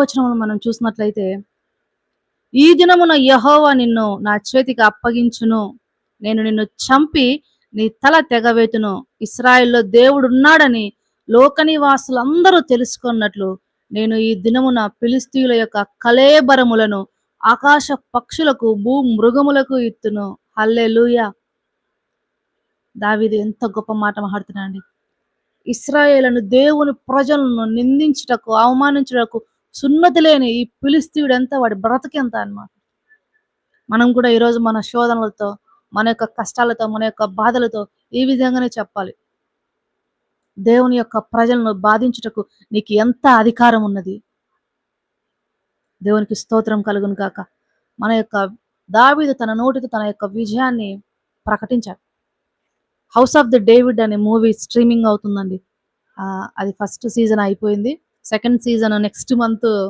వచనంలో మనం చూసినట్లయితే, ఈ దినమున యెహోవా నిన్ను నా చేతికి అప్పగించును. నేను నిన్ను చంపి నీ తల తెగవేతును. ఇశ్రాయేలులో దేవుడున్నాడని లోక నివాసులందరూ తెలుసుకొన్నట్లు నేను ఈ దినమున ఫిలిష్తీయుల యొక్క కళేబరములను ఆకాశ పక్షులకు భూమృగములకు ఇత్తును. హల్లెలూయా! దావీదు ఎంత గొప్ప మాట మాట్లాడుతున్నాడండి. ఇశ్రాయేలును దేవుని ప్రజలను నిందించుటకు, అవమానించుటకు సున్నతి లేని ఈ ఫిలిష్తీయుడెంత, వాడి బ్రతుకెంత అన్నమాట. మనం కూడా ఈరోజు మన శోధనలతో, మన యొక్క కష్టాలతో, మన యొక్క బాధలతో ఈ విధంగానే చెప్పాలి. దేవుని యొక్క ప్రజలను బాధించుటకు నీకు ఎంత అధికారం ఉన్నది. దేవునికి స్తోత్రం కలుగును గాక. మన యొక్క దావీదు తన నోటితో తన యొక్క విజయాన్ని ప్రకటించాడు. హౌస్ ఆఫ్ ది డేవిడ్ అనే మూవీ స్ట్రీమింగ్ అవుతుందండి. అది ఫస్ట్ సీజన్ అయిపోయింది. Second season next month